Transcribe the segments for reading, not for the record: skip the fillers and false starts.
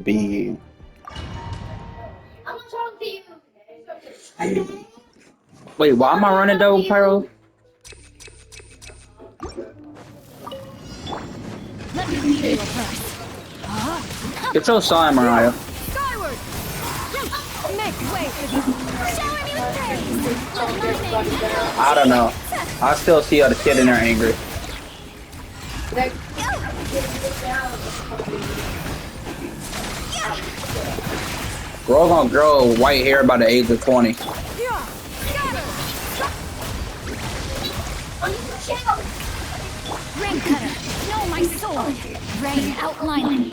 Be I'm gonna talk to you. wait, why am I running double pyro? Let me read your verse. Get your sign, Mariah. Skyward! Make way for the... Shower me with praise! I don't know. I still see the kid in there angry. Girl gonna grow white hair by the age of 20. Rain cutter, know my sword. Rain outlining.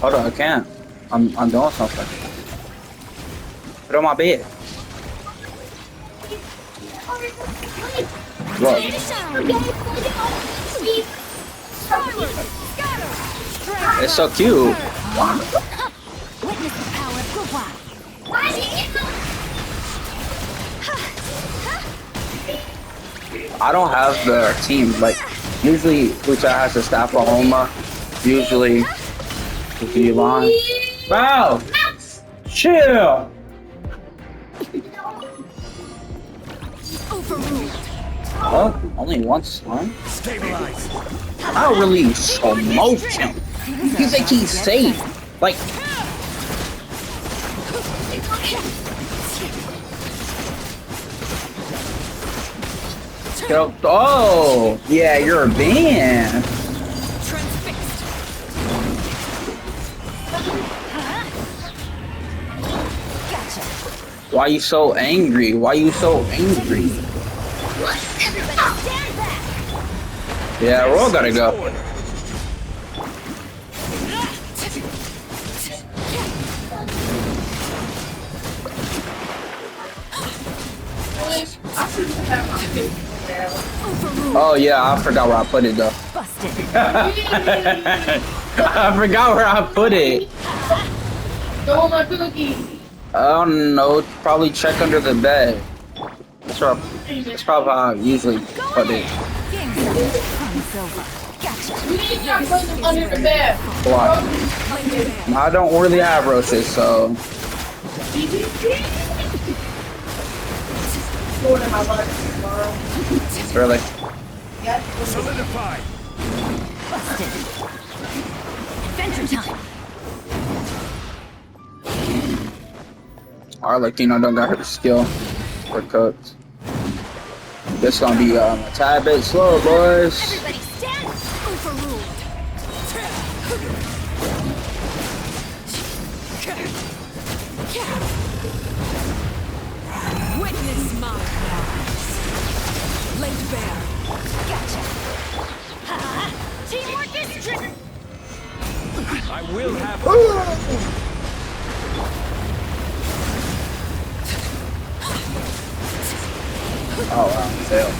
Hold on, I can't. I'm doing something. Put it on my bed. Look. It's so cute. Witness the power of Guhua. I don't have the team. Like, usually Ucha has the staff of Homa. Usually, with the line. Wow! Chill! Overruled. Oh, only once, huh? Stabilize. I'll really smoke him. You think he's safe? Like, oh, yeah, you're a band. Transfixed. Gotcha. Why you so angry? Why you so angry? Everybody stand back. Yeah, we're all gotta go. Oh yeah, I forgot where I put it though. Busted. I forgot where I put it. Stole my cookie. I don't know. Probably check under the bed. That's probably how I usually put it. Game's over. Fun's over. Gotcha. You need to put them under the bed. Why? I don't really have roaches, so Going in my lunch tomorrow. really. Solidify. Busted. Adventure time. Arlecchino don't got her skill for cooked. This gonna be a tad bit slow, boys. Everybody stand. Overruled. Witness my eyes. Laid bare. Gotcha. Teamwork is tricky. I will have. Oh wow, fail.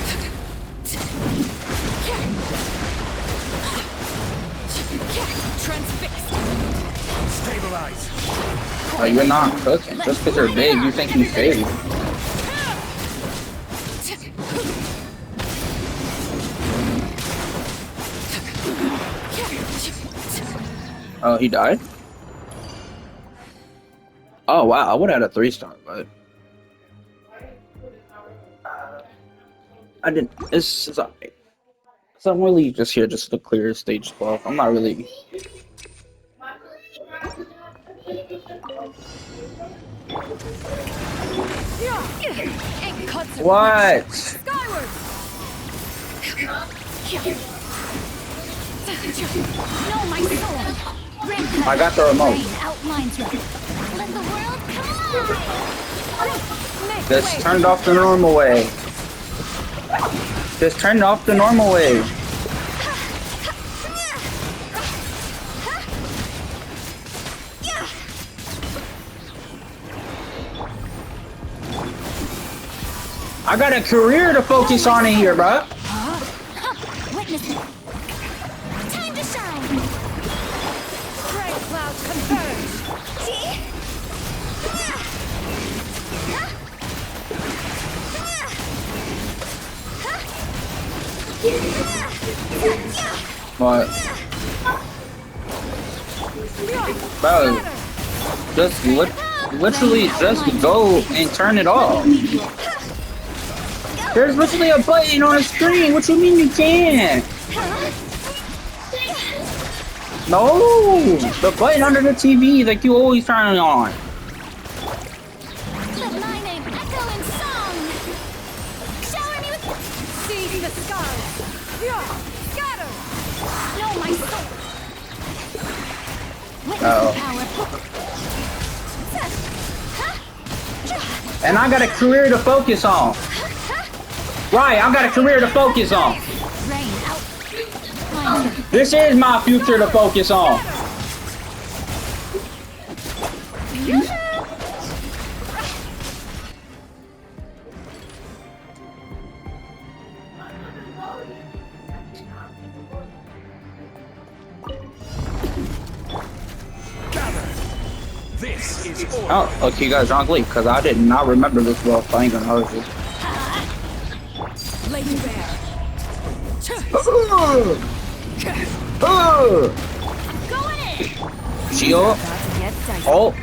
Transfixed. Stabilize. Oh, you're not cooking. Just because you're big, you think he's big. Oh, he died? Oh wow, I would have had a 3-star, but I didn't. It's alright. So I'm really just here just to clear stage 12. I'm not really. What? Skyward. Know my sword. I got the remote. Rain outlines your... Let the world come on. Make Just way. turn it off the normal way. Just turn it off the normal way. I got a career to focus on in here, bro. Witness it. Time to shine. Gray cloud converge. But bro, just literally just go and turn it off. There's literally a button on the screen. What you mean you can't? No, the button under the TV like you always turn it on. Let my name echo in song. Shower me with seize the scars. Scatter. No, my soul. Witness the power. And I got a career to focus on. Right, I got a career to focus on. Rain out. This is my future to focus on. Gather. This is order. Oh, okay, you guys don't leave because I did not remember this well. So I ain't gonna hold you. Lay you bare. Going in. Shield. Get dicey. Oh.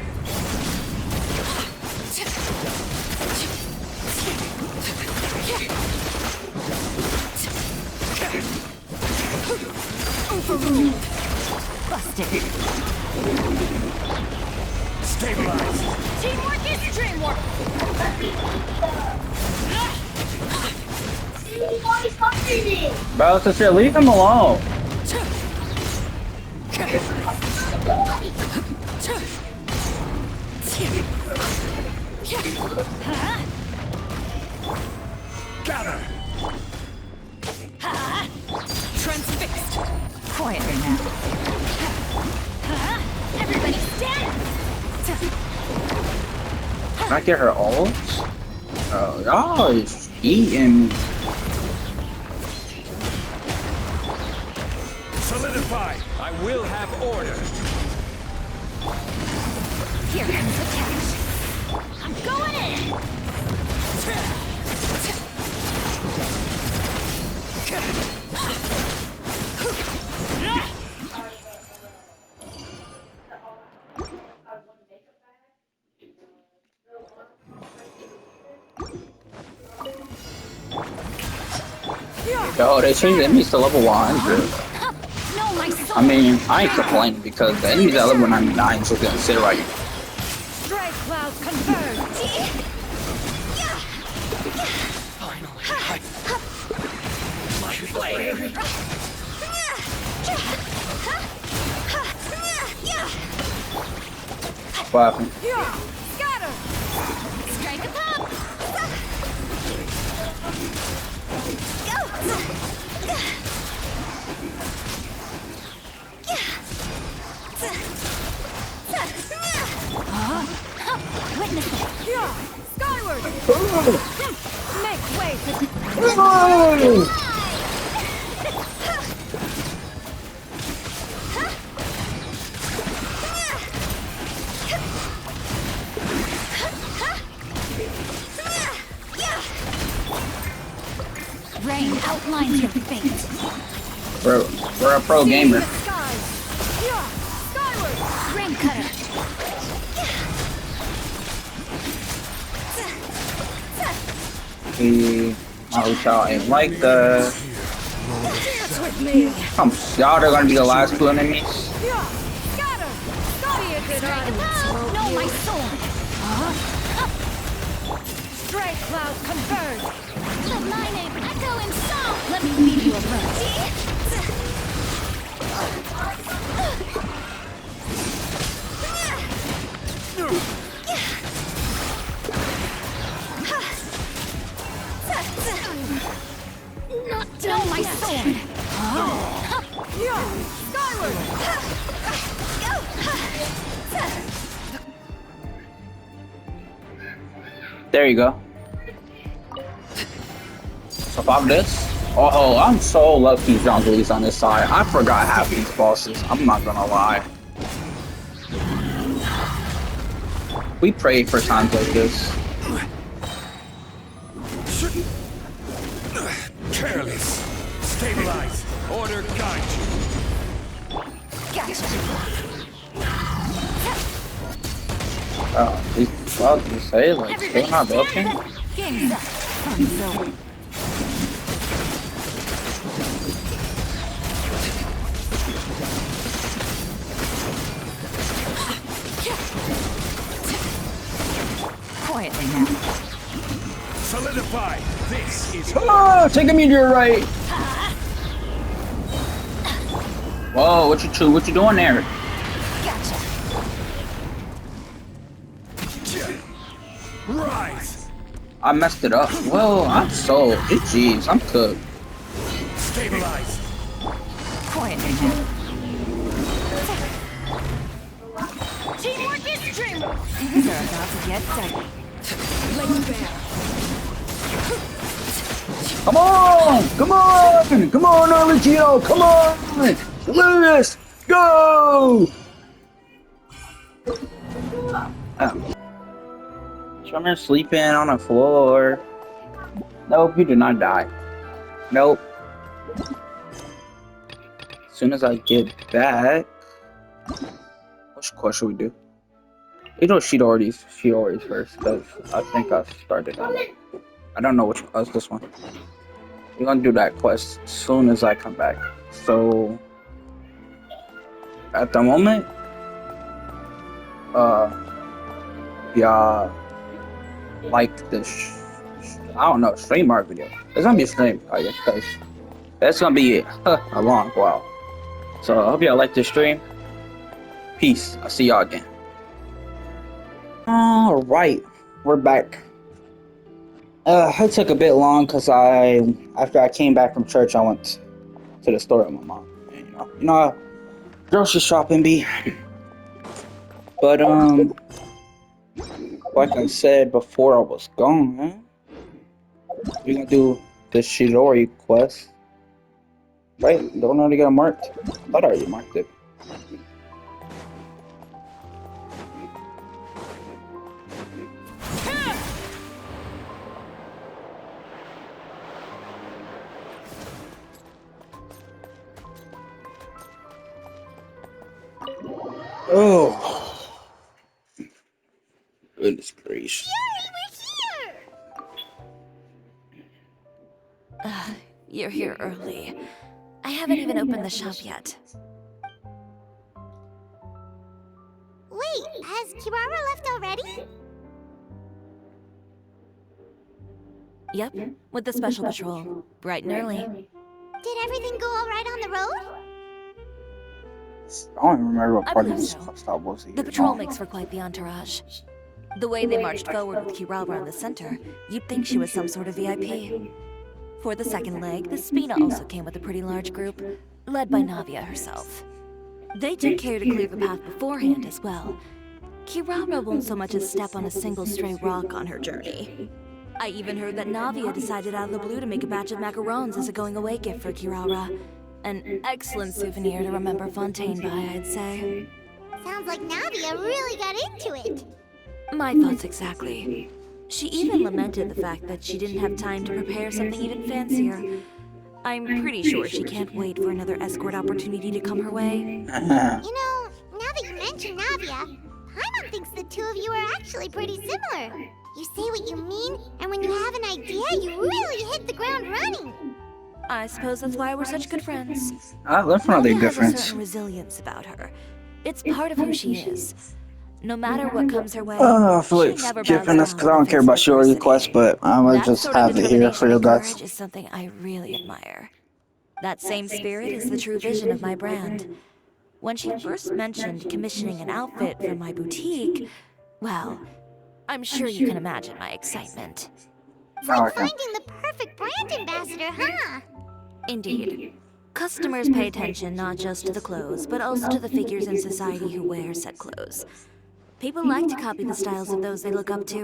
Busted. Stabilize. Teamwork is dreamwork. Bro, sister, leave him alone. Gather. Transfixed. Quietly now. Everybody stand. Can I get her ult? Oh, y'all is eating. Solidify. I will have order. Here comes the catch. I'm going in. Yo, they changed the enemies to level 100. No, my soul. I mean, I ain't complaining because the enemies at level 99 is just gonna sit right here. Stray clouds converge. What happened? Scatter. Strike a pop. Witness it. Skyward. Make way for rain outlines your fate. We're a pro gamer. Skyward. Rain cutter. Y'all ain't like that. Dance with me. Y'all are gonna be the last two enemies. Scatter. No, my sword. Stray clouds converge. Let my name echo in song. Let me lead you a Not done my sword. Skyward. There you go. So pop this. Oh, I'm so lucky Zhongli's on this side. I forgot half these bosses. I'm not gonna lie. We pray for times like this. Careless. Stabilize. Order guide you. Gotcha. Oh, these bugs, you say, like, still not broken? Game's up. Fun's over. Quietly now. Solidify. This is Oh, take a meteor right. Whoa, what you doing there? Gotcha. rise. I messed it up. Whoa, I'm so jeez, I'm cooked. Stabilize. Quietly now. Teamwork is dream. Things are about to get dicey. Lay bare. Come on, Arlecchino, come on! Let's go! Drummer sleeping on the floor. Nope, he did not die. Nope. As soon as I get back, which quest should we do? You know, she already first, because I think I started on it. I don't know which one. This one. We're gonna do that quest as soon as I come back. So, at the moment, yeah, like this, I don't know, stream art video. It's gonna be a stream, I guess, because that's gonna be a long while. So, I hope y'all like this stream. Peace. I'll see y'all again. Alright, we're back. It took a bit long because after I came back from church, I went to the store with my mom. And, you know how grocery shopping be. But like I said before I was gone, we're gonna do the Chidori quest. Right? Don't already got it marked? I thought I already marked it. Oh, goodness gracious. You're here early. I haven't even opened the shop yet. Wait, has Kirara left already? Yep, with the special patrol. Bright and early. Did everything go alright on the road? I don't even remember what I part of believe this so. stop was. The patrol makes for quite the entourage. The way they marched forward with Kirara in the center, you'd think she was some sort of VIP. For the second leg, the Spina also came with a pretty large group, led by Navia herself. They took care to clear the path beforehand as well. Kirara won't so much as step on a single stray rock on her journey. I even heard that Navia decided out of the blue to make a batch of macarons as a going-away gift for Kirara. An excellent souvenir to remember Fontaine by, I'd say. Sounds like Navia really got into it. My thoughts exactly. She even lamented the fact that she didn't have time to prepare something even fancier. I'm pretty sure she can't wait for another escort opportunity to come her way. You know, now that you mention Navia, Paimon thinks the two of you are actually pretty similar. You say what you mean, and when you have an idea, you really hit the ground running. I suppose that's why we're such good friends. That's not a Navia has a difference. certain resilience about her. It's part of who she is. No matter what comes her way, I feel like she never skipping bows this down because I don't to care face about Shiori adversity. quest, but I'm gonna That just sort of have it here for determination you and guys. courage is something I really admire. That same spirit is the true vision of my brand. When she first mentioned commissioning an outfit for my boutique, well, I'm sure you can imagine my excitement. It's like finding the perfect brand ambassador, huh? Indeed. Customers pay attention not just to the clothes, but also to the figures in society who wear said clothes. People like to copy the styles of those they look up to. And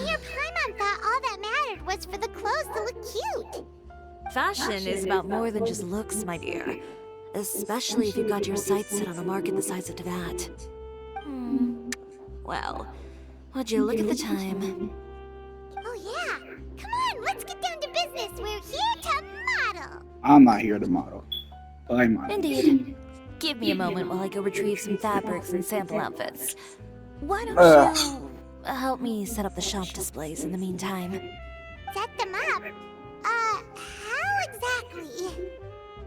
here Paimon thought all that mattered was for the clothes to look cute. Fashion is about more than just looks, my dear. Especially if you've got your sights set on a market the size of that. Well, would you look at the time? Oh yeah, come on, let's get down to business. I'm not here to model. Buy models. Indeed. Give me a moment while I go retrieve some fabrics and sample outfits. Why don't you help me set up the shop displays in the meantime? Set them up? How exactly?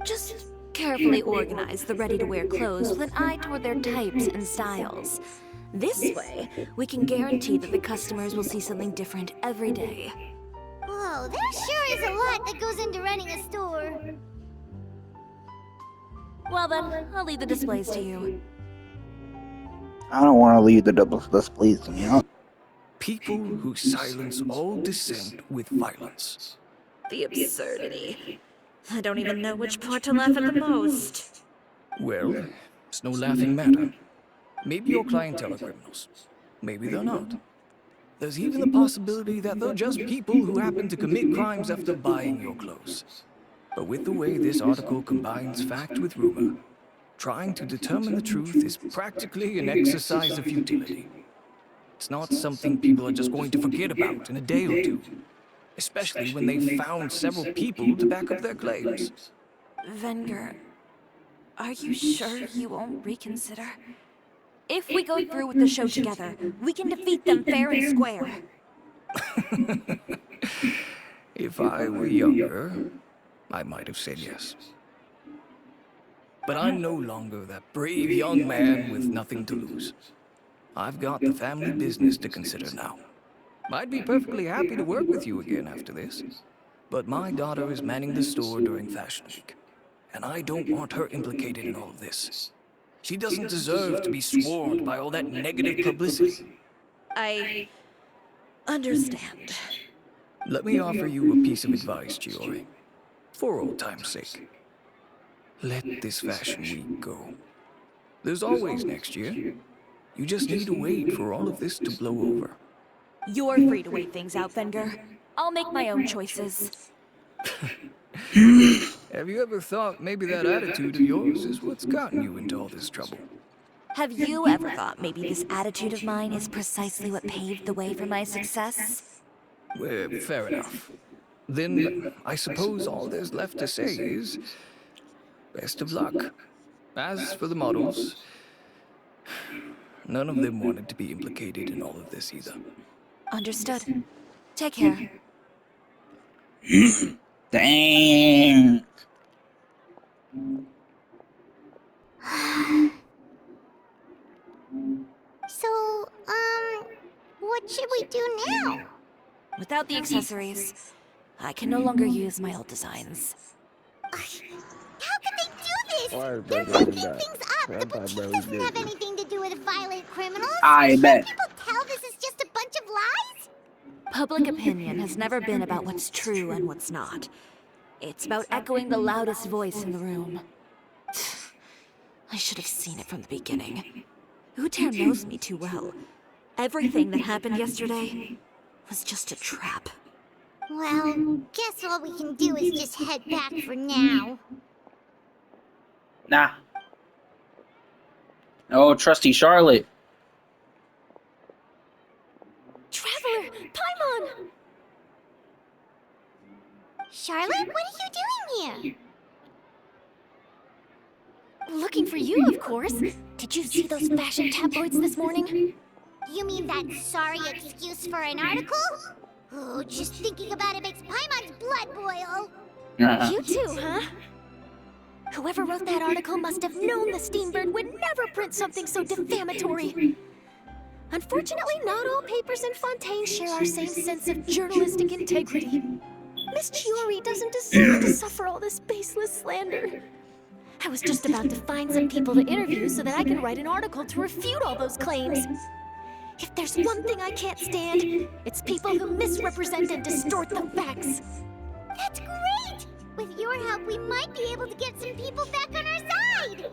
Just carefully organize the ready-to-wear clothes with an eye toward their types and styles. This way, we can guarantee that the customers will see something different every day. Whoa, there sure is a lot that goes into running a store. Well then, I'll leave the displays to you. I don't want to leave the double displays to me. People who silence all dissent with violence. The absurdity. I don't even know which part to laugh at the most. Well, it's no laughing matter. Maybe your clientele are criminals. Maybe they're not. There's even the possibility that they're just people who happen to commit crimes after buying your clothes. But with the way this article combines fact with rumor, trying to determine the truth is practically an exercise of futility. It's not something people are just going to forget about in a day or two, especially when they've found several people to back up their claims. Venger, are you sure you won't reconsider? If we go through with the show together, we can defeat them fair and square. If I were younger, I might have said yes. But I'm no longer that brave young man with nothing to lose. I've got the family business to consider now. I'd be perfectly happy to work with you again after this. But my daughter is manning the store during Fashion Week, and I don't want her implicated in all of this. She doesn't deserve to be swarmed by all that negative publicity. I understand. Let me offer you a piece of advice, Chiori. For old time's sake. Let this Fashion Week go. There's always next year. You just need to wait for all of this to blow over. You're free to wait things out, Venger. I'll make my own choices. Have you ever thought maybe that attitude of yours is what's gotten you into all this trouble? Have you ever thought maybe this attitude of mine is precisely what paved the way for my success? Well, fair enough. Then I suppose all there's left to say is best of luck. As for the models, none of them wanted to be implicated in all of this either. Understood. Take care. Dang. So, what should we do now? Without the accessories, I can no longer use my old designs. How could they do this? Why They're is that making going back? things up. The boutique doesn't have anything to do with violent criminals. I bet. People tell this is just a bunch of lies? Public opinion has never been about what's true and what's not. It's about echoing the loudest voice in the room. I should have seen it from the beginning. Uter knows me too well. Everything that happened yesterday was just a trap. Well, guess all we can do is just head back for now. Nah. Oh, trusty Charlotte. Traveler! Paimon! Charlotte, what are you doing here? Looking for you, of course. Did you see those fashion tabloids this morning? You mean that sorry excuse for an article? Oh, just thinking about it makes Paimon's blood boil. You too, huh? Whoever wrote that article must have known the Steambird would never print something so defamatory. Unfortunately, not all papers in Fontaine share our same sense of journalistic integrity. Miss Chiori doesn't deserve to suffer all this baseless slander. I was just about to find some people to interview so that I can write an article to refute all those claims. If there's one thing I can't stand, it's people who misrepresent and distort the facts. That's great! With your help, we might be able to get some people back on our side!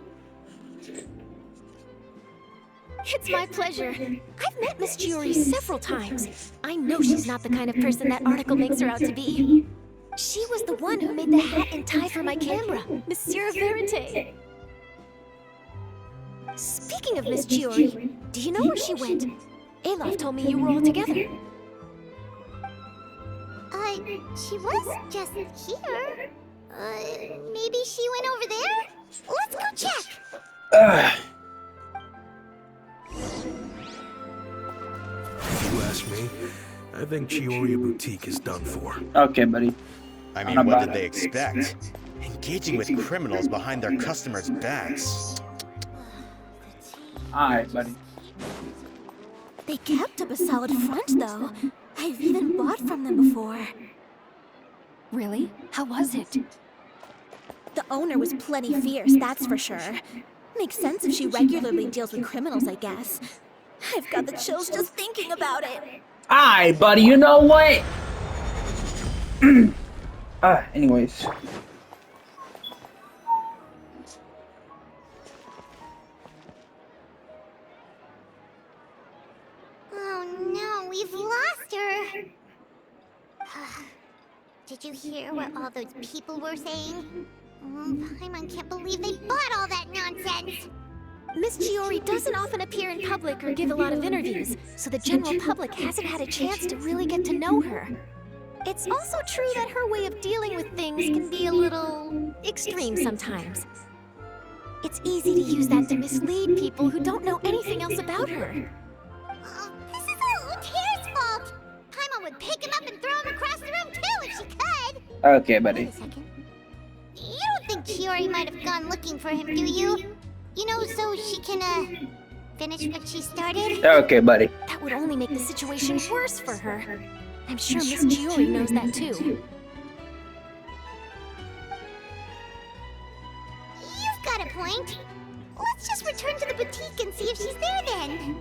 It's my pleasure. I've met Miss Chiori several times. I know she's not the kind of person that article makes her out to be. She was the one who made the hat and tie for my camera, Monsieur Verite. Speaking of Miss Chiori, do you know where she went? Alof told me you were all together. She was just here. Maybe she went over there? Let's go check. If you ask me, I think Chioria Boutique is done for. Okay, buddy. I mean, what did they expect? Engaging with criminals behind their customers' backs. Alright, buddy. They kept up a solid front, though. I've even bought from them before. Really? How was it? The owner was plenty fierce, that's for sure. Makes sense if she regularly deals with criminals, I guess. I've got the chills just thinking about it. Alright, buddy, you know what? Anyways. Oh no, we've lost her. Did you hear what all those people were saying? Paimon can't believe they bought all that nonsense. Miss Chiori doesn't often appear in public or give a lot of interviews, so the general public hasn't had a chance to really get to know her. It's also true that her way of dealing with things can be a little extreme sometimes. It's easy to use that to mislead people who don't know anything else about her. This is all Tear's fault. Paimon would pick him up and throw him across the room too if she could. Okay, Wait buddy. a second. You don't think Chiori might have gone looking for him, do you? You know, so she can, finish what she started? Okay, buddy. That would only make the situation worse for her. I'm sure Miss Chiori knows that too. You've got a point. Let's just return to the boutique and see if she's there then.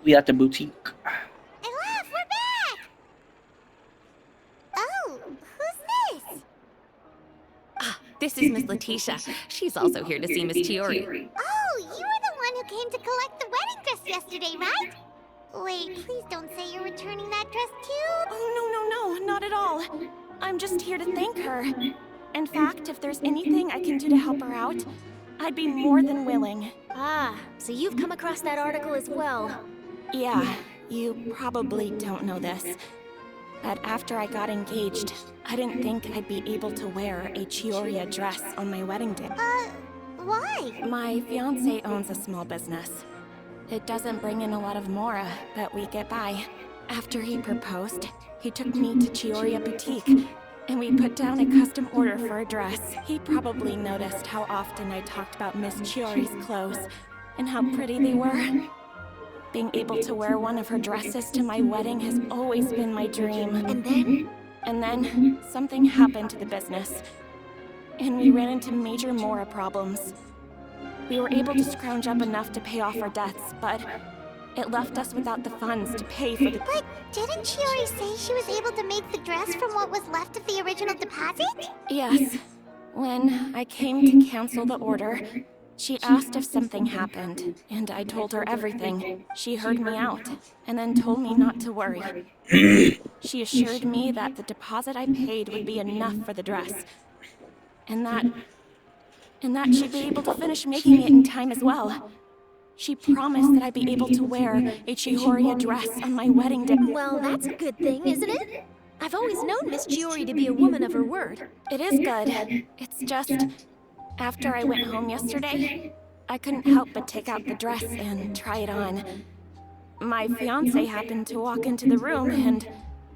We at the boutique. Elaf, we're back! Oh, who's this? This is Miss Letitia. She's also here to see Miss Chiori. Oh, you were the one who came to collect the wedding dress yesterday, right? Wait, please don't say you're returning that dress too. Oh, no, not at all. I'm just here to thank her. In fact, if there's anything I can do to help her out, I'd be more than willing. Ah, so you've come across that article as well. Yeah, you probably don't know this, but after I got engaged, I didn't think I'd be able to wear a Chioria dress on my wedding day. Why? My fiancé owns a small business. It doesn't bring in a lot of mora, but we get by. After he proposed, he took me to Chioria Boutique, and we put down a custom order for a dress. He probably noticed how often I talked about Miss Chiori's clothes, and how pretty they were. Being able to wear one of her dresses to my wedding has always been my dream. And then? And then, something happened to the business, and we ran into major mora problems. We were able to scrounge up enough to pay off our debts, but it left us without the funds to pay for the... But didn't Chiori say she was able to make the dress from what was left of the original deposit? Yes. When I came to cancel the order, she asked if something happened, and I told her everything. She heard me out, and then told me not to worry. She assured me that the deposit I paid would be enough for the dress, and that she'd be able to finish making it in time as well. She promised that I'd be able to wear a Chioria dress on my wedding day. Well, that's a good thing, isn't it? I've always known Miss Chiori to be a woman of her word. It is good. It's just, after I went home yesterday, I couldn't help but take out the dress and try it on. My fiancé happened to walk into the room,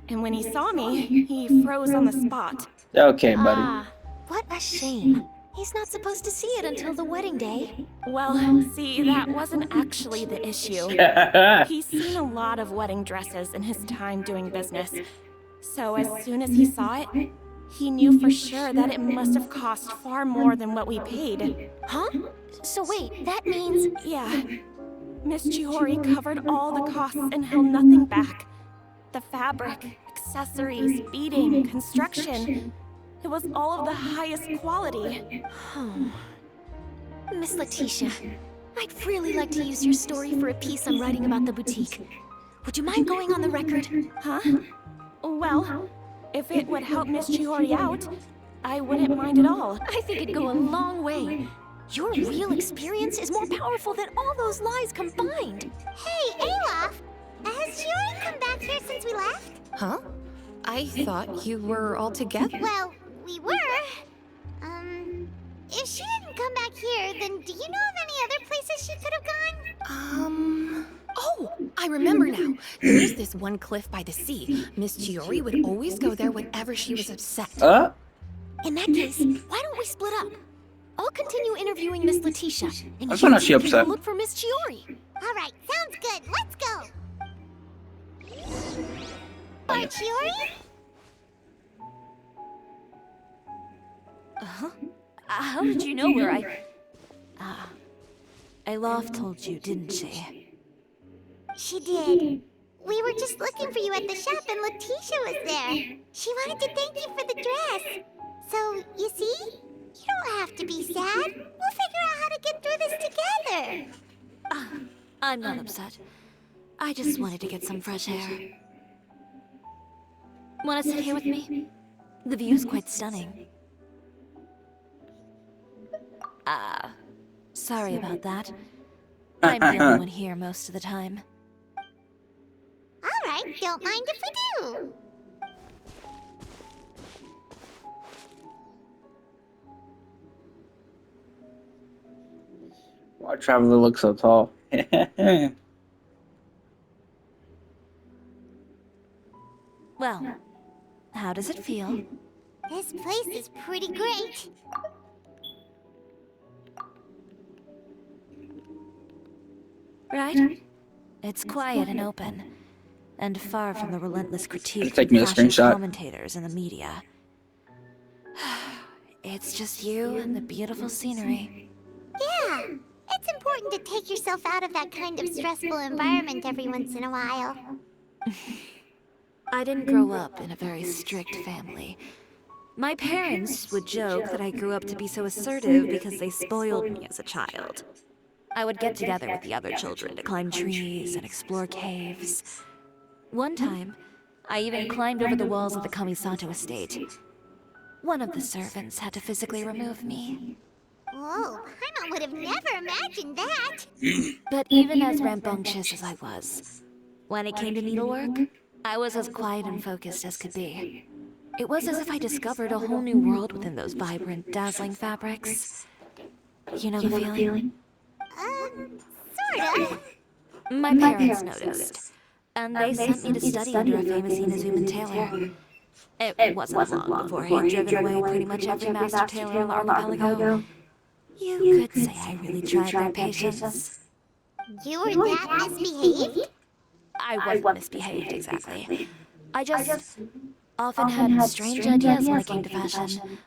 and when he saw me, he froze on the spot. Okay, buddy. Ah, what a shame. He's not supposed to see it until the wedding day. Well, see, that wasn't actually the issue. He's seen a lot of wedding dresses in his time doing business. So as soon as he saw it, he knew for sure that it must have cost far more than what we paid. Huh? So wait, that means... Yeah. Miss Chiori covered all the costs and held nothing back. The fabric, accessories, beading, construction... It was all of the highest quality. Miss Letitia, I'd really like to use your story for a piece I'm writing about the boutique. Would you mind going on the record? Huh? Well, if it would help Miss Chiori out, I wouldn't mind at all. I think it'd go a long way. Your real experience is more powerful than all those lies combined. Hey, Olaf! Has Chiori come back here since we left? Huh? I thought you were all together. Well, we were. If she didn't come back here, then do you know of any other places she could have gone? Oh, I remember now. There's this one cliff by the sea. Miss Chiori would always go there whenever she was upset. In that case, why don't we split up? I'll continue interviewing Miss Letitia, and That's you not she two can go upset. look for Miss Chiori. All right, sounds good. Let's go. Chiori? How did you know where Aloft told you, didn't she? She did. We were just looking for you at the shop and Letitia was there. She wanted to thank you for the dress. So, you see? You don't have to be sad. We'll figure out how to get through this together. I'm not upset. I just wanted to get some fresh air. Want to sit here with me? The view's quite stunning. Sorry about that. I'm the only one here most of the time. All right, don't mind if we do. Why Traveler looks so tall? Well, how does it feel? This place is pretty great. Right? It's quiet and open, and far from the relentless critique Take me a of fashion screenshot. commentators and the media. It's just you and the beautiful scenery. Yeah, it's important to take yourself out of that kind of stressful environment every once in a while. I didn't grow up in a very strict family. My parents would joke that I grew up to be so assertive because they spoiled me as a child. I would get together with the other children to climb trees and explore caves. One time, I even climbed over the walls of the Kamisato estate. One of the servants had to physically remove me. Whoa, Paimon would have never imagined that. But even as rambunctious as I was, when it came to needlework, I was as quiet and focused as could be. It was as if I discovered a whole new world within those vibrant, dazzling fabrics. You know the feeling? Sorta. My parents noticed, and they sent me to study under a famous Inazuman tailor. It wasn't long before I had driven away pretty much every master tailor on the archipelago. You could say I really tried their patience. You were that misbehaved? I wasn't misbehaved, exactly. I just often had strange ideas when it came to fashion.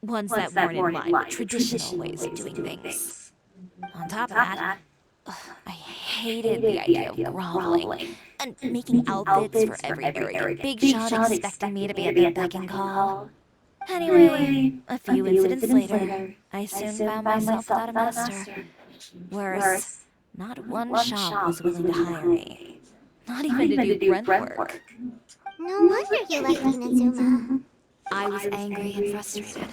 Ones that weren't in line with traditional ways of doing things. On top of that, I hated the idea of groveling and making outfits for every arrogant big shot expecting me to be at their beck and call. Anyway, a few incidents later, I soon found myself without a master. Worse, not one shop was willing to hire me. Not even to do grunt work. No wonder you like Inazuma. I was angry and frustrated.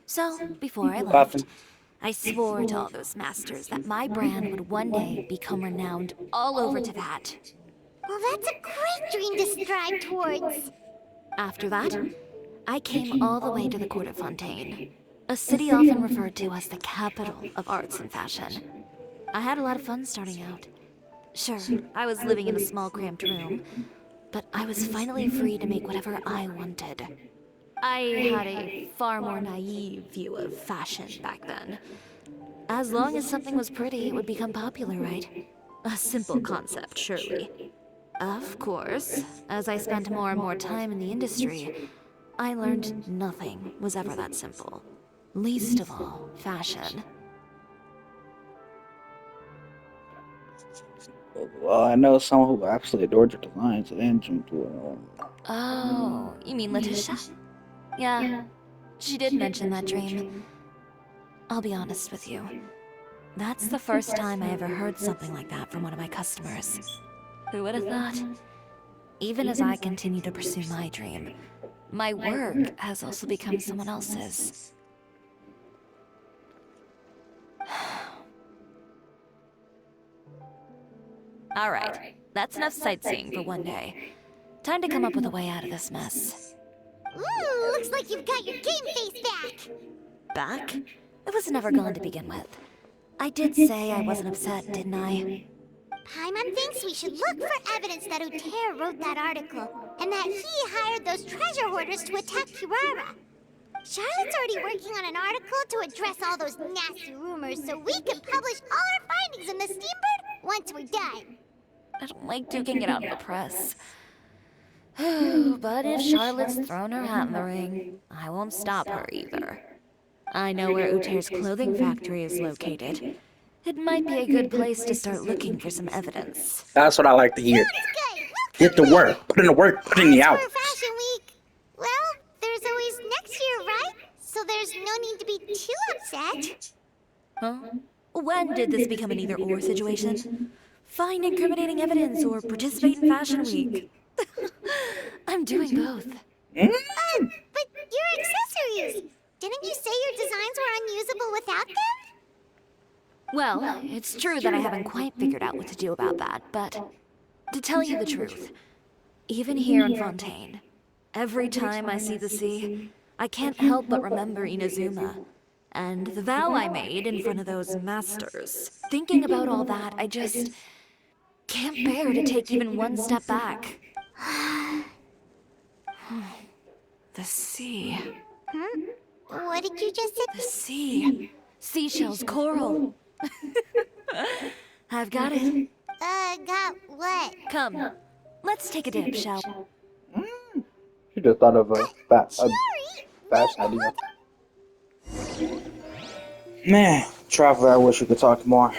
So, before I left, I swore to all those masters that my brand would one day become renowned all over Teyvat. Well, that's a great dream to strive towards. After that, I came all the way to the court of Fontaine, a city often referred to as the capital of arts and fashion. I had a lot of fun starting out. Sure, I was living in a small cramped room, but I was finally free to make whatever I wanted. I had a far more naive view of fashion back then. As long as something was pretty, it would become popular, right? A simple concept, surely. Of course, as I spent more and more time in the industry, I learned nothing was ever that simple. Least of all, fashion. Well, I know someone who absolutely adored your designs and jumped to it. Oh, you mean Letitia? Yeah, she did mention that dream. I'll be honest with you. That's the first time I ever heard something like that from one of my customers. Who would have thought? Even as I continue to pursue my dream, my work has also become someone else's. Alright, that's enough sightseeing for one day. Time to come up with a way out of this mess. Ooh, looks like you've got your game face back. Back? It was never gone to begin with. I did say I wasn't upset, didn't I? Paimon thinks we should look for evidence that Uter wrote that article, and that he hired those treasure hoarders to attack Kirara. Charlotte's already working on an article to address all those nasty rumors so we can publish all our findings in the Steambird once we're done. I don't like duking it out in the press. But if Charlotte's thrown her hat in the ring, I won't stop her either. I know where Uter's clothing factory is located. It might be a good place to start looking for some evidence. That's what I like to hear. Sounds good. Get to work. Put in the work. Put in the As out. for Fashion Week, well, there's always next year, right? So there's no need to be too upset. Huh? When did this become an either-or situation? Find incriminating evidence or participate in Fashion Week. I'm doing both. But your accessories! Didn't you say your designs were unusable without them? Well, it's true that I haven't quite figured out what to do about that, but to tell you the truth, even here in Fontaine, every time I see the sea, I can't help but remember Inazuma and the vow I made in front of those masters. Thinking about all that, I just can't bear to take even one step back. The sea. What did you just say? The sea. Seashells, coral. I've got it. Got what? Come, let's take a dip, shall we? You just thought of a fast Sorry, idea. Man, Traveler, I wish we could talk more.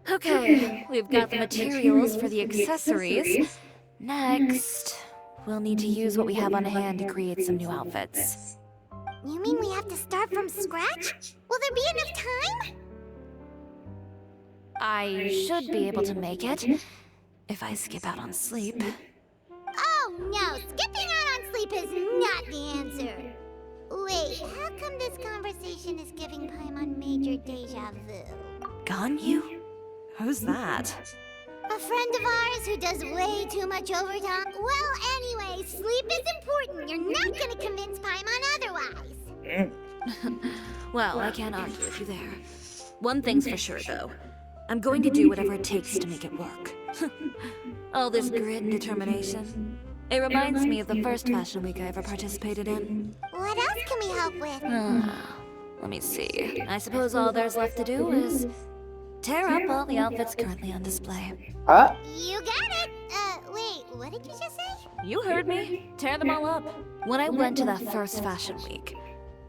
Okay, we've got the materials for the accessories. Next, we'll need to use what we have on hand to create some new outfits. You mean we have to start from scratch? Will there be enough time? I should be able to make it if I skip out on sleep. Oh no, skipping out on sleep is not the answer. Wait, how come this conversation is giving Paimon major deja vu? Ganyu? Who's that? A friend of ours who does way too much overtime. Well, anyway, sleep is important. You're not gonna convince Paimon otherwise. Well, I can't argue with you there. One thing's for sure, though. I'm going to do whatever it takes to make it work. All this grit and determination. It reminds me of the first Fashion Week I ever participated in. What else can we help with? Let me see. I suppose all there's left to do is tear up all the outfits currently on display. Huh? You got it. Wait, what did you just say? You heard me. Tear them all up. When I went to that first Fashion Week,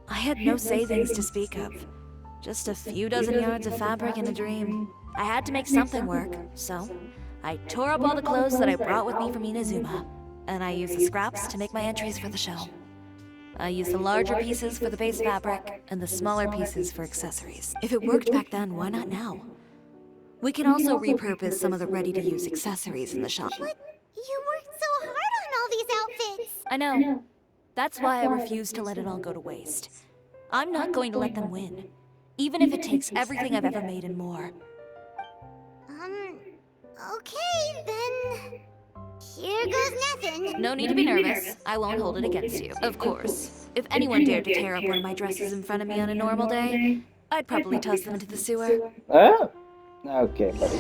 I had no savings to speak of. Just a few dozen yards of fabric and a dream. I had to make something work, so I tore up all the clothes that I brought with me from Inazuma, and I used the scraps to make my entries for the show. I used the larger pieces for the base fabric, and the smaller pieces for accessories. If it worked back then, why not now? We can also repurpose some of the ready-to-use accessories in the shop. But you worked so hard on all these outfits. I know. That's why I refuse to let it all go to waste. I'm not going to let them win, even if it takes everything I've ever made and more. Okay, then. Here goes nothing. No need to be nervous. I won't hold it against you. Of course. If anyone dared to tear up one of my dresses in front of me on a normal day, I'd probably toss them into the sewer. Oh. Okay, buddy.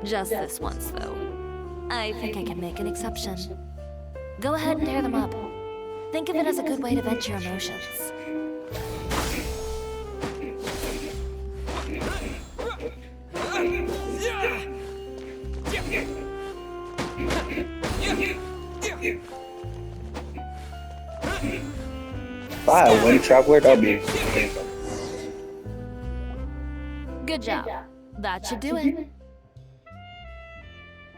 Just this once, though. I think I can make an exception. Go ahead and tear them up. Think of it as a good way to vent your emotions. Bye, Wind Traveler W. Good job. That should do it.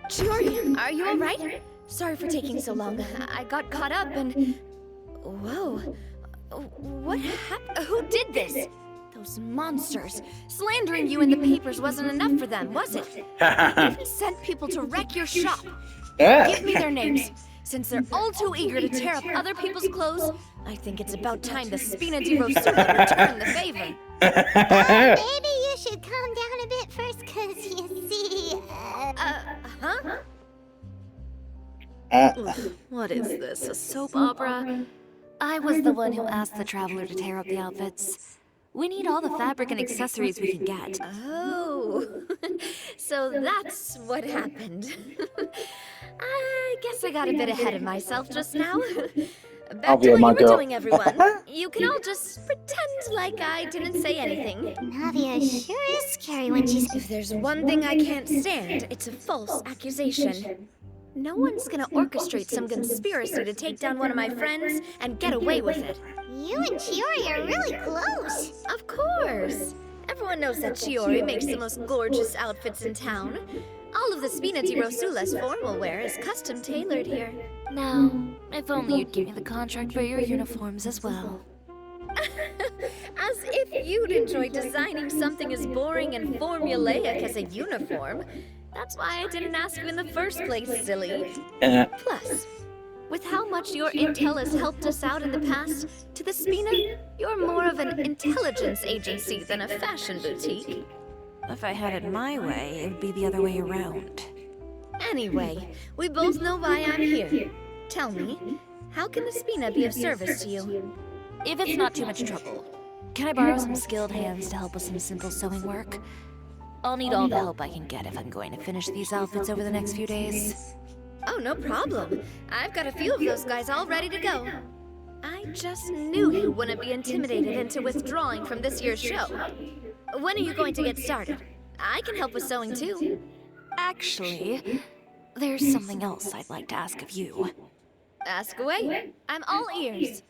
Chiori, are you alright? Sorry for taking so long. I got caught up and... Whoa. What happened? Who did this? Those monsters. Slandering you in the papers wasn't enough for them, was it? They even sent people to wreck your shop. Give me their names. Since they're all too eager to tear up other people's clothes, I think it's about time the Spina di Rosula returned the favor. Maybe you should calm down a bit first, cause you see, Huh? What is this, a soap opera? I was the one who asked the traveler to tear up the outfits. We need all the fabric and accessories we can get. Oh, so that's what happened. I guess I got a bit ahead of myself just now. I'll Back be to at what my you were girl. doing, everyone. You can all just pretend like I didn't say anything. Navia sure is scary when she's... If there's one thing I can't stand, it's a false accusation. No one's gonna orchestrate some conspiracy to take down one of my friends and get away with it. You and Chiori are really close. Of course. Everyone knows that Chiori makes the most gorgeous outfits in town. All of the Spina di Rosula's formal wear is custom tailored here. Now, if only you'd give me the contract for your uniforms as well. As if you'd enjoy designing something as boring and formulaic as a uniform. That's why I didn't ask you in the first place, silly. Plus, with how much your intel has helped us out in the past, to the Spina, you're more of an intelligence agency than a fashion boutique. If I had it my way, it would be the other way around. Anyway, we both know why I'm here. Tell me, how can the Spina be of service to you? If it's not too much trouble, can I borrow some skilled hands to help with some simple sewing work? I'll need all the help I can get if I'm going to finish these outfits over the next few days. Oh, no problem. I've got a few of those guys all ready to go. I just knew you wouldn't be intimidated into withdrawing from this year's show. When are you going to get started? I can help with sewing too. Actually, there's something else I'd like to ask of you. Ask away. I'm all ears.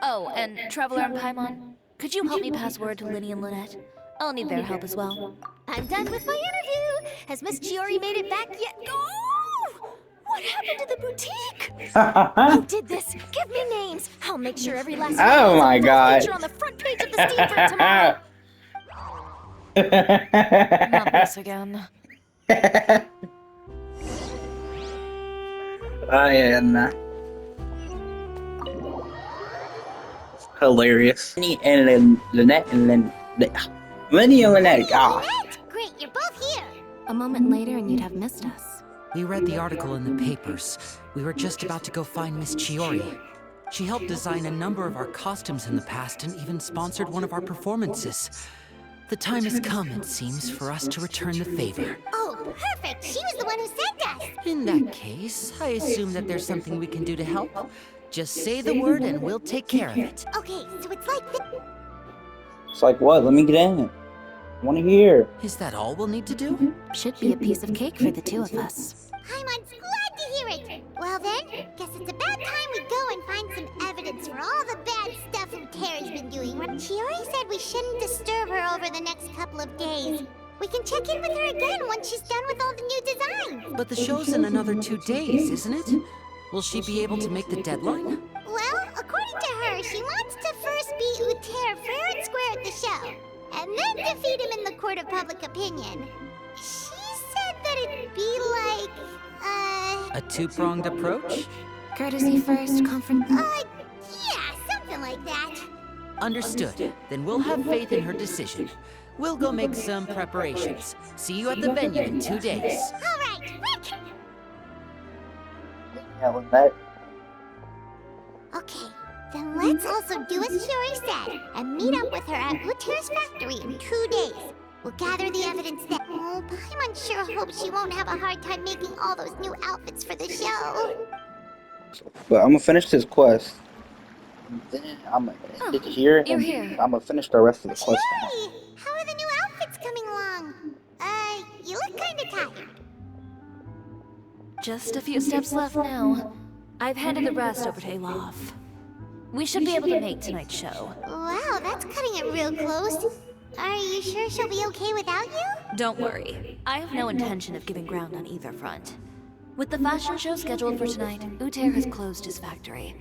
Oh, and Traveler and Paimon, could you help me pass word to Linny and Lynette? I'll need their help as well. I'm done with my interview. Has Miss Chiori made it back yet? Oh! What happened to the boutique? Who did this? Give me names. I'll make sure every last one Oh is my a full God. feature on the front page of the Steamford tomorrow. Not this again. And hilarious. Linny and then Lynette and then Linny and Lynette. God. Lynette, great, you're both here. A moment later and you'd have missed us. We read the article in the papers. We were just about to go find Miss Chiori. She helped design a number of our costumes in the past and even sponsored one of our performances. The time has come, it seems, for us to return the favor. Oh, perfect. She was the one who sent us. In that case, I assume that there's something we can do to help. Just say the word and we'll take care of it. Okay, so it's like the... It's like what? Let me get in. I want to hear. Is that all we'll need to do? Should be a piece of cake for the two of us. Paimon's glad to hear it. Well then, guess it's about time we go and find some evidence for all the bad stuff Uterra's been doing. Chiori said we shouldn't disturb her over the next couple of days. We can check in with her again once she's done with all the new designs. But the show's in another 2 days, isn't it? Will she be able to make the deadline? Well, according to her, she wants to first beat Uter fair and square at the show, and then defeat him in the court of public opinion. She said that it'd be like, A two-pronged approach? Courtesy first, yeah, something like that. Understood. Then we'll have faith in her decision. We'll go make some preparations. See you at the venue in 2 days. All right, Rick! Yeah, Lynette. Okay, then let's also do as Chiori said, and meet up with her at Uter's factory in 2 days. We'll gather the evidence then. Oh, Paimon sure hopes she won't have a hard time making all those new outfits for the show. But I'm gonna finish this quest. Then I'm gonna end it here. you're And here. I'm gonna finish the rest of the quest. Chiori, how are the new outfits coming along? You look kinda tired. Just a few steps left now. I've handed the rest over to Alof. We should be able to make tonight's show. Wow, that's cutting it real close. Are you sure she'll be okay without you? Don't worry. I have no intention of giving ground on either front. With the fashion show scheduled for tonight, Uter has closed his factory.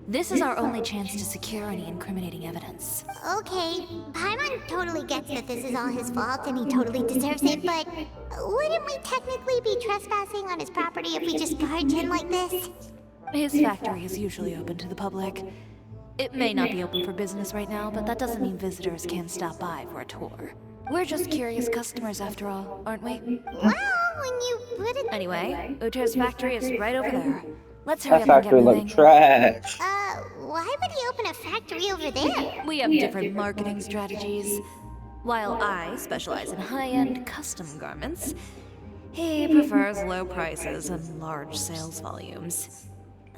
This is our only chance to secure any incriminating evidence. Okay, Paimon totally gets that this is all his fault and he totally deserves it, but wouldn't we technically be trespassing on his property if we just barge in like this? His factory is usually open to the public. It may not be open for business right now, but that doesn't mean visitors can't stop by for a tour. We're just curious customers after all, aren't we? Well, when you put it Anyway, Uter's factory is right over there. Let's hurry That up and get factory moving. look trash. Why would he open a factory over there? We have different marketing strategies. While I specialize in high-end custom garments, he prefers low prices and large sales volumes.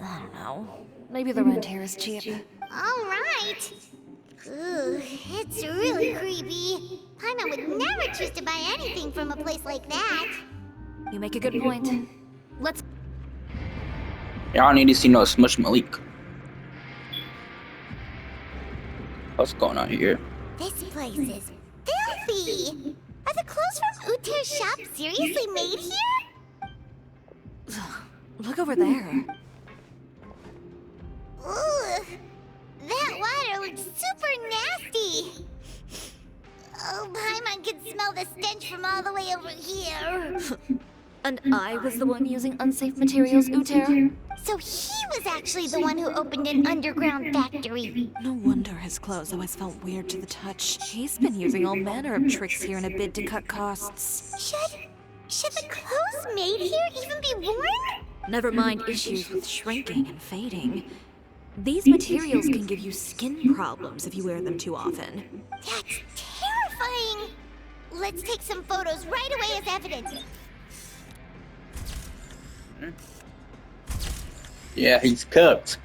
I don't know. Maybe the rent here is cheap. All right. Ooh, it's really creepy. Paimon would never choose to buy anything from a place like that. You make a good point. Let's... Y'all need to see no Smush Malik. What's going on here? This place is filthy. Are the clothes from Uter's shop seriously made here? Look over there. Ooh, that water looks super nasty. Oh, Paimon can smell the stench from all the way over here. And I was the one using unsafe materials, Uter. So he was actually the one who opened an underground factory. No wonder his clothes always felt weird to the touch. He's been using all manner of tricks here in a bid to cut costs. Should the clothes made here even be worn? Never mind issues with shrinking and fading. These materials can give you skin problems if you wear them too often. That's terrifying. Let's take some photos right away as evidence. Yeah, he's cooked.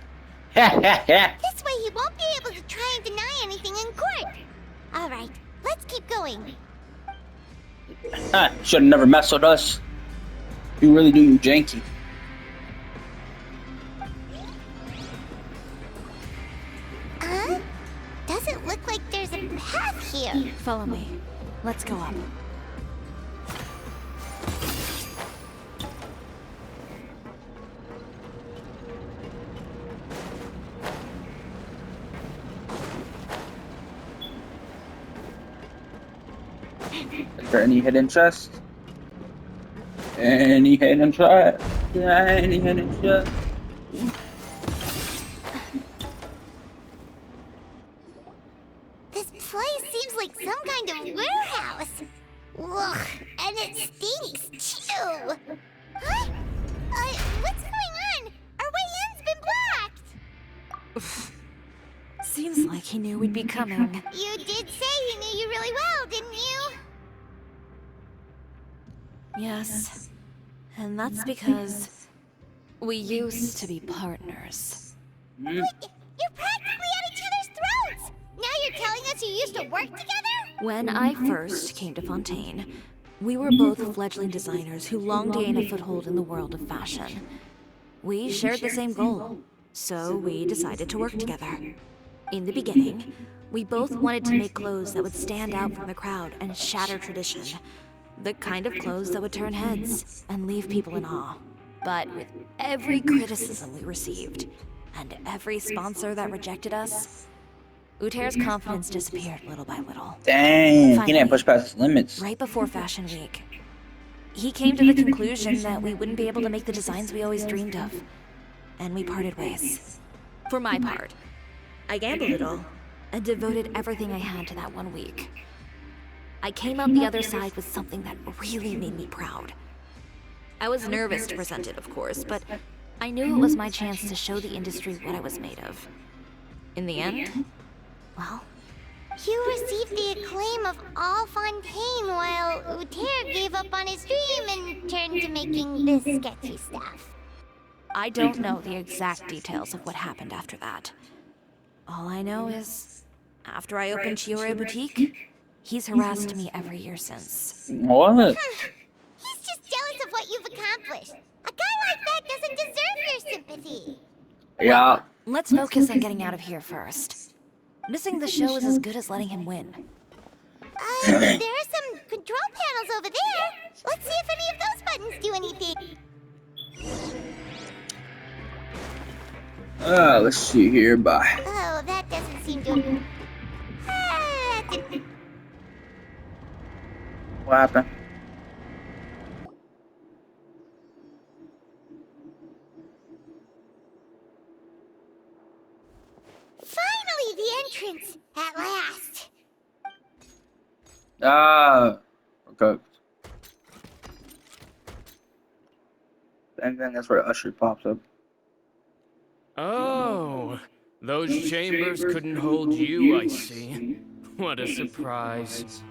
Ha ha ha. This way he won't be able to try and deny anything in court. All right, let's keep going. Should've never messed with us. You really do, you janky. Doesn't look like there's a path here. Follow me. Let's go up. Is there any hidden chest? Any hidden chest? Any hidden chest? This place seems like some kind of warehouse. Ugh, and it stinks too. Huh? What's going on? Our way in's been blocked. Seems like he knew we'd be coming. You did say he knew you really well, didn't you? Yes. And that's because we used to be partners. Wait, you're practically at each other's throats. Now you're telling us you used to work together? When I first came to Fontaine, we were both fledgling designers who longed to gain a foothold in the world of fashion. We shared the same goal, so we decided to work together. In the beginning, we both wanted to make clothes that would stand out from the crowd and shatter tradition. The kind of clothes that would turn heads and leave people in awe. But with every criticism we received, and every sponsor that rejected us, Uter's confidence disappeared little by little. Dang, Finally, he didn't push past his limits. right before Fashion Week, he came to the conclusion that we wouldn't be able to make the designs we always dreamed of. And we parted ways. For my part, I gambled it all and devoted everything I had to that 1 week. I came out the other side with something that really made me proud. I was nervous to present it, of course, but I knew it was my chance to show the industry what I was made of. In the end, well, You received the acclaim of all Fontaine while Uter gave up on his dream and turned to making this sketchy stuff. I don't know the exact details of what happened after that. All I know is, after I opened Chiore Boutique, he's harassed me every year since. What? He's just jealous of what you've accomplished. A guy like that doesn't deserve your sympathy. Yeah. Let's focus on getting out of here first. Missing the show is as good as letting him win. There are some control panels over there. Let's see if any of those buttons do anything. Let's see here. Bye. Oh, that doesn't seem to... that didn't... What happened? Finally, the entrance! At last! Okay. And then that's where Usher pops up. Oh, those chambers couldn't hold you, I see. What a surprise.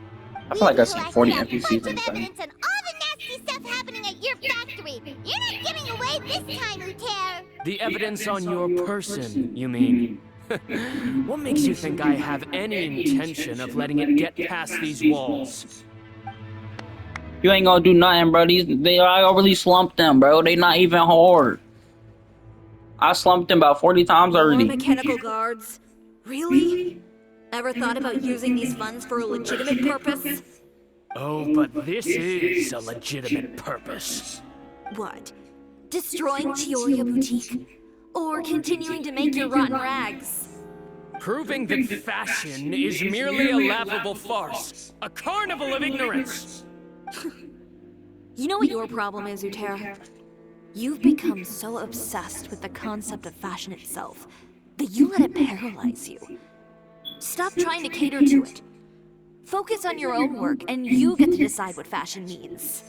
I feel like I've seen 40 a bunch NPCs of in this evidence on all the nasty stuff happening at your factory. You're not getting away this time, Uter. The evidence on your person, you mean? What makes you think I have any intention of letting it get past these walls? You ain't gonna do nothing, bro. I already slumped them, bro. They not even hard. I slumped them about 40 times More already. mechanical guards? Really? Ever thought about using these funds for a legitimate purpose? Oh, but this is a legitimate purpose. What? Destroying Chioria Boutique? Or continuing to make your rotten rags? Proving that fashion is merely a laughable farce. A carnival of ignorance. You know what your problem is, Uter? You've become so obsessed with the concept of fashion itself that you let it paralyze you. Stop trying to cater to it. Focus on your own work, and you get to decide what fashion means.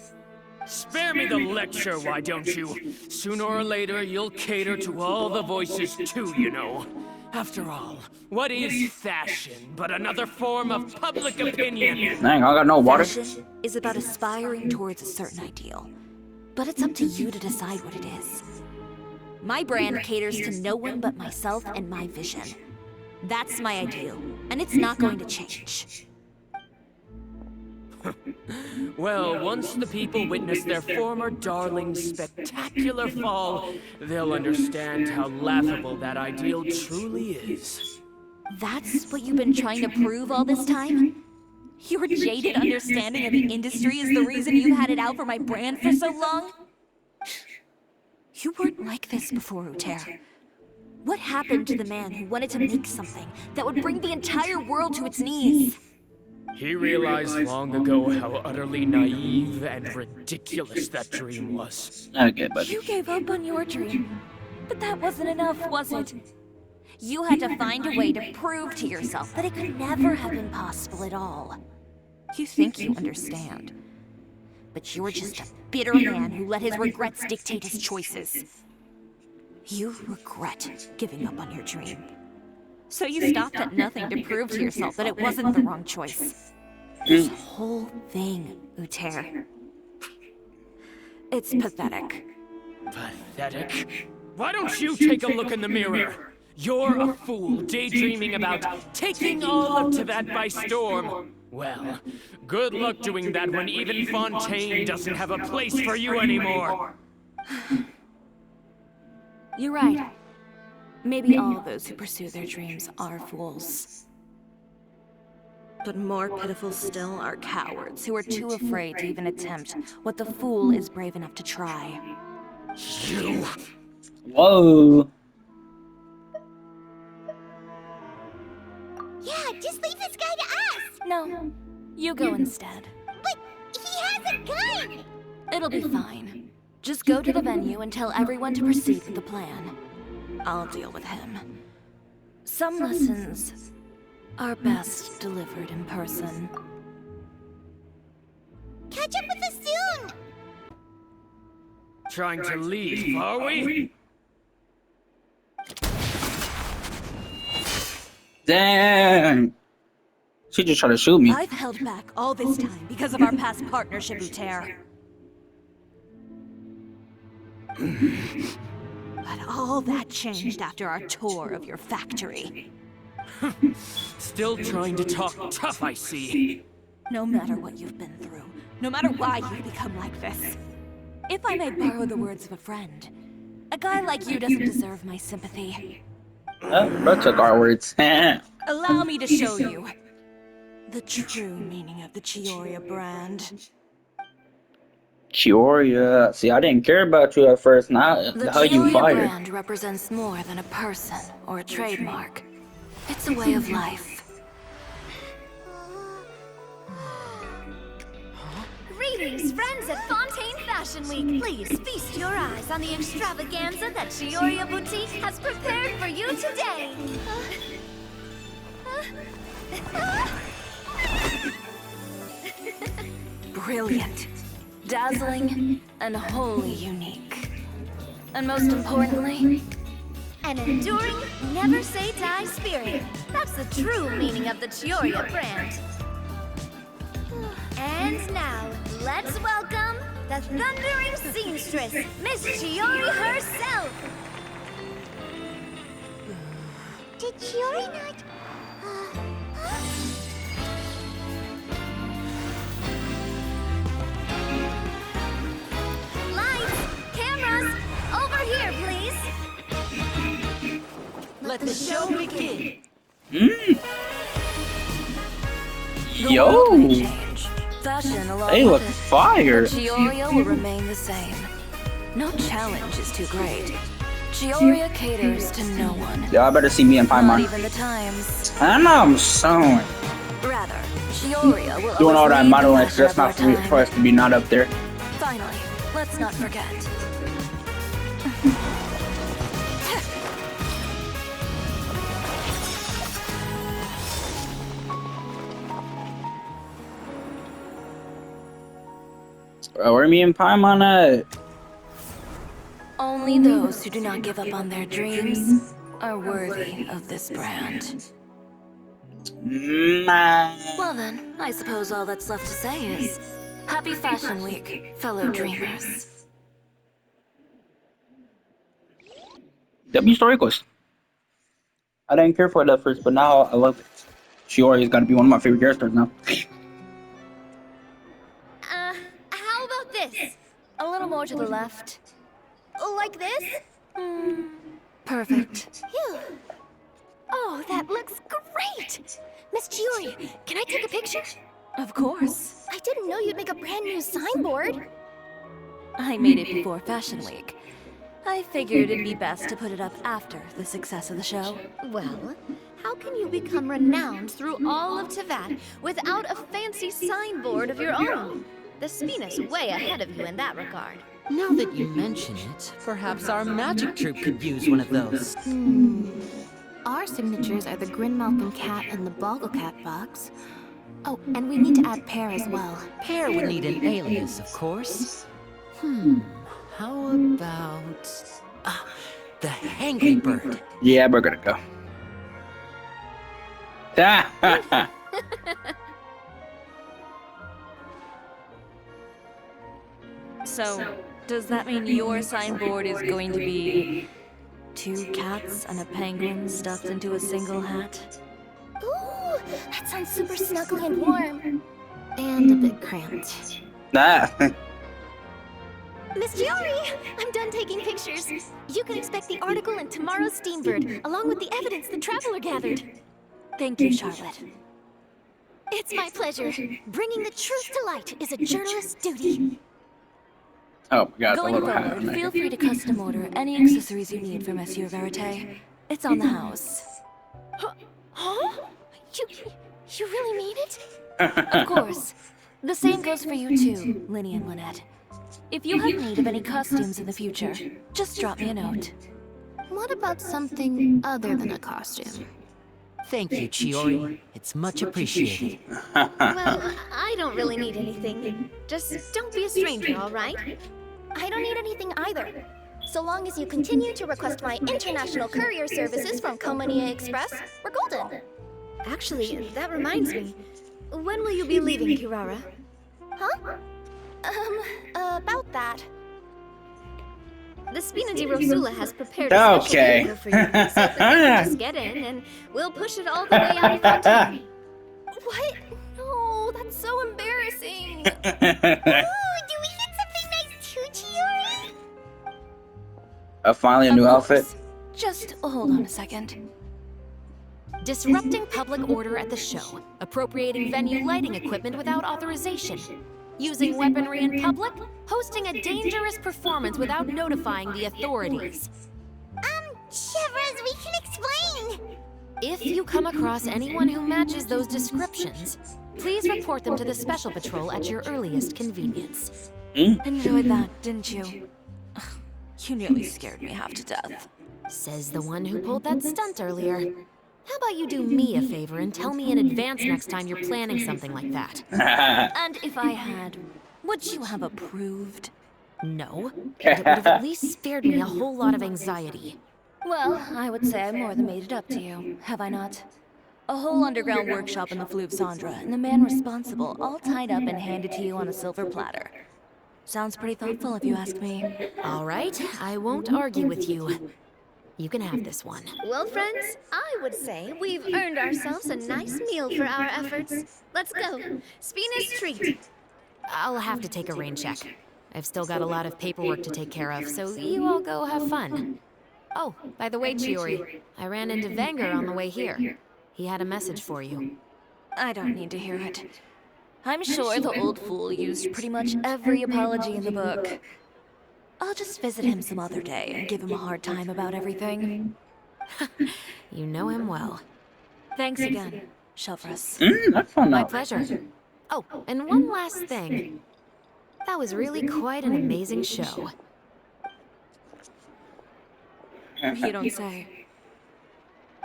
Spare me the lecture, why don't you? Sooner or later, you'll cater to all the voices too, you know. After all, what is fashion but another form of public opinion? Dang, I got no water. Fashion is about aspiring towards a certain ideal. But it's up to you to decide what it is. My brand caters to no one but myself and my vision. That's my ideal, and it's not going to change. Well, once the people witness their former darling's spectacular fall, they'll understand how laughable that ideal truly is. That's what you've been trying to prove all this time? Your jaded understanding of the industry is the reason you've had it out for my brand for so long? You weren't like this before, Uter. What happened to the man who wanted to make something that would bring the entire world to its knees? He realized long ago how utterly naive and ridiculous that dream was. Okay, buddy. You gave up on your dream, but that wasn't enough, was it? You had to find a way to prove to yourself that it could never have been possible at all. You think you understand, but you're just a bitter man who let his regrets dictate his choices. You regret giving up on your dream. So you stopped at nothing to prove to yourself that it wasn't the wrong choice. This whole thing, Uter. It's pathetic. Pathetic? Why don't you take a look in the mirror? You're a fool daydreaming about taking all of Teyvat by storm. Well, good luck doing that when even Fontaine doesn't have a place for you anymore. You're right. Maybe all those who pursue their dreams are fools. But more pitiful still are cowards who are too afraid to even attempt what the fool is brave enough to try. You... Whoa. Yeah, just leave this guy to us. No, you go instead. But he has a gun. It'll be fine. Just go to the venue and tell everyone to proceed with the plan. I'll deal with him. Some lessons are best delivered in person. Catch up with us soon. Trying to leave, are we? Damn. She just tried to shoot me. I've held back all this time because of our past partnership, Uter. But all that changed after our tour of your factory. Still trying to talk tough, I see. No matter what you've been through, no matter why you've become like this. If I may borrow the words of a friend, a guy like you doesn't deserve my sympathy. Bro took our words. Allow me to show you the true meaning of the Chioria brand. Chioria. See, I didn't care about you at first. Now, The how you Chioria fired. brand represents more than a person or a trademark. It's a way of life. Greetings, friends at Fontaine Fashion Week. Please feast your eyes on the extravaganza that Chioria Boutique has prepared for you today. Brilliant, dazzling, and wholly unique. And most importantly, an enduring, never-say-die spirit. That's the true meaning of the Chioria brand. And now, let's welcome the thundering seamstress, Miss Chiori herself! Did Chiori not... Lights! Cameras! Over here, please! Let the show begin. Yo, Fashion along they look with it. fire. But Chioria will remain the same. No challenge is too great. Chioria caters to no one. Y'all better see me in Not Paimon. even the times. I know I'm sewing. Rather, Chioria will Doing all always that lead the modeling, fashion that's of our not for me, time. for us to be not up there. Finally, let's not forget. Where me and Paimon at? Only those who do not give up on their dreams are worthy of this brand. Nah. Well then, I suppose all that's left to say is, Happy Fashion Week, fellow dreamers. W Storicos. I didn't care for it at first, but now I love it. Chiori's gotta be one of my favorite characters now. How about this? A little more to the left. Like this? Perfect. Phew. Oh, that looks great! Miss Chiori, can I take a picture? Of course. I didn't know you'd make a brand new signboard. I made it before Fashion Week. I figured it'd be best to put it up after the success of the show. Well, how can you become renowned through all of Teyvat without a fancy signboard of your own? The Spina's way ahead of you in that regard. Now that you mention it, perhaps our magic troupe could use one of those. Our signatures are the Grin Malcolm cat and the Boggle Cat box. Oh, and we need to add Pear as well. Pear would need an alias, of course. How about... the Hangry Bird. Yeah, we're gonna go. So, does that mean your signboard is going to be 2 cats and a penguin stuffed into a single hat? Ooh, that sounds super snuggly and warm. And a bit cramped. Nah. Miss Chiori, I'm done taking pictures. You can expect the article in tomorrow's Steambird, along with the evidence the Traveler gathered. Thank you, Charlotte. It's my pleasure. Bringing the truth to light is a journalist's duty. Oh my god, the Going little hat. forward, feel free to custom order any accessories you need for Monsieur Verite. It's on the house. Huh? You really mean it? Of course. The same goes for you too, Linny and Lynette. If you have need of any costumes in the future, just drop me a note. What about something other than a costume? Thank you, Chiori. It's much appreciated. Well, I don't really need anything. Just don't be a stranger, all right? I don't need anything either. So long as you continue to request my international courier services from Komania Express, we're golden. Actually, that reminds me. When will you be leaving, Kirara? Huh? About that. The Spina di Rosula has prepared a special vehicle for you, so that you can just get in and we'll push it all the way out of Fontaine. What? No, that's so embarrassing. Ooh, do we get something nice too, Chiori? Finally a new outfit. Just hold on a second. Disrupting public order at the show. Appropriating venue lighting equipment without authorization. Using weaponry in public. Hosting a dangerous performance without notifying the authorities. Shivers, we can explain. If you come across anyone who matches those descriptions, please report them to the Special Patrol at your earliest convenience. Enjoyed that, didn't you? Ugh, you nearly scared me half to death. Says the one who pulled that stunt earlier. How about you do me a favor and tell me in advance next time you're planning something like that? And if I had, would you have approved? No, but it would have at least spared me a whole lot of anxiety. Well, I would say I more than made it up to you, have I not? A whole underground workshop in the Fleuve Cendra, and the man responsible all tied up and handed to you on a silver platter. Sounds pretty thoughtful if you ask me. All right, I won't argue with you. You can have this one. Well, friends, I would say we've earned ourselves a nice meal for our efforts. Let's go. Spina's treat. I'll have to take a rain check. I've still got a lot of paperwork to take care of, so you all go have fun. Oh, by the way, Chiori, I ran into Venger on the way here. He had a message for you. I don't need to hear it. I'm sure the old fool used pretty much every apology in the book. I'll just visit him some other day and give him a hard time about everything. You know him well. Thanks again, Shelvrus. That's fun. My pleasure. Oh, and one last thing. That was really quite an amazing show. You don't say.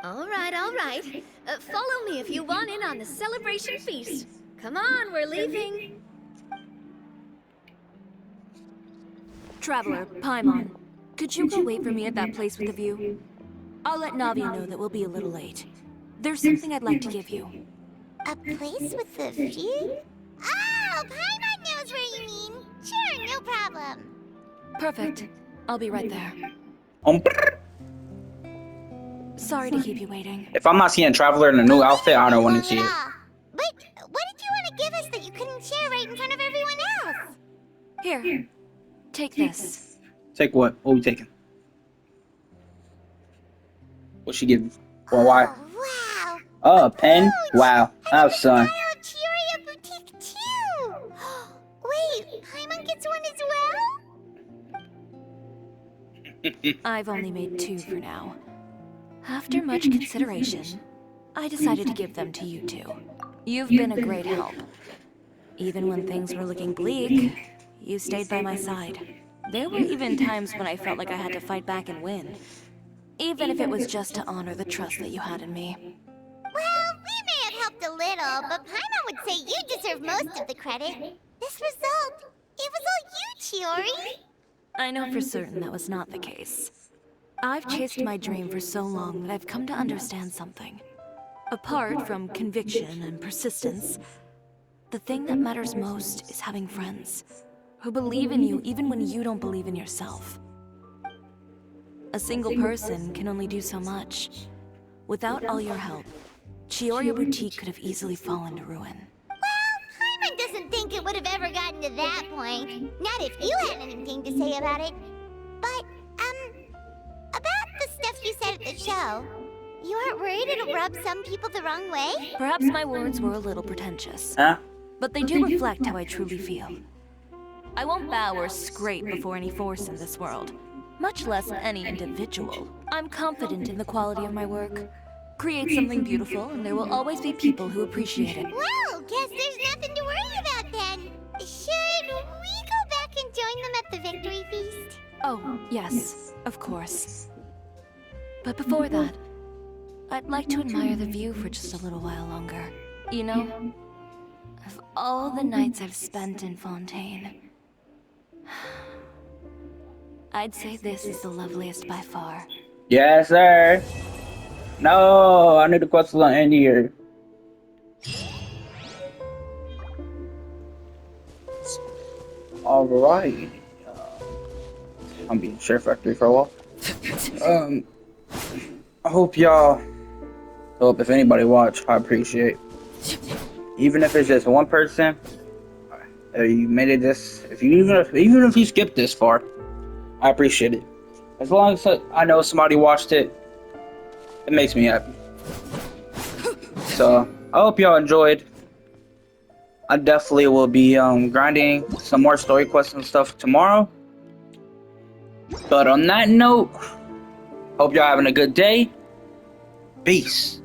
All right, all right. Follow me if you want in on the celebration feast. Come on, we're leaving. Traveler, Paimon, could you go wait for me at that place with the view? I'll let Navi know that we'll be a little late. There's something I'd like to give you. A place with the view? Oh, Paimon knows where you mean. Sure, no problem. Perfect. I'll be right there. Sorry to keep you waiting. If I'm not seeing Traveler in a new outfit, I don't want to see it. But what did you want to give us that you couldn't share right in front of everyone else? Here, take this. Take what? What are we taking? What she give? Or why? Wow. Oh, a pen? Wow. Oh, son. Chiori boutique too. Wait, Paimon gets one as well? I've only made 2 for now. After much consideration, I decided to give them to you two. You've been a great help. Even when things were looking bleak, you stayed by my side. There were even times when I felt like I had to fight back and win. Even if it was just to honor the trust that you had in me. Well, we may have helped a little, but Paimon would say you deserve most of the credit. This result, it was all you, Chiori. I know for certain that was not the case. I've chased my dream for so long that I've come to understand something. Apart from conviction and persistence, the thing that matters most is having friends who believe in you even when you don't believe in yourself. A single person can only do so much. Without all your help, Chiori Boutique could have easily fallen to ruin. Well, Paimon doesn't think it would have ever gotten to that point. Not if you had anything to say about it. But, about the stuff you said at the show, you aren't worried it'll rub some people the wrong way? Perhaps my words were a little pretentious. But they do reflect how I truly feel. I won't bow or scrape before any force in this world, much less any individual. I'm confident in the quality of my work. Create something beautiful, and there will always be people who appreciate it. Well, guess there's nothing to worry about then. Should we go back and join them at the victory feast? Oh, yes, of course. But before that, I'd like to admire the view for just a little while longer. You know, of all the nights I've spent in Fontaine, I'd say this is the loveliest by far. Yes, sir. No, I need the quest to end here. Alright. I'm being Share Factory for a while. I hope y'all, if anybody watched, I appreciate. Even if it's just one person, you made it this, even if you skipped this far, I appreciate it. As long as I know somebody watched it, it makes me happy. So, I hope y'all enjoyed. I definitely will be grinding some more story quests and stuff tomorrow. But on that note, hope y'all having a good day. Peace.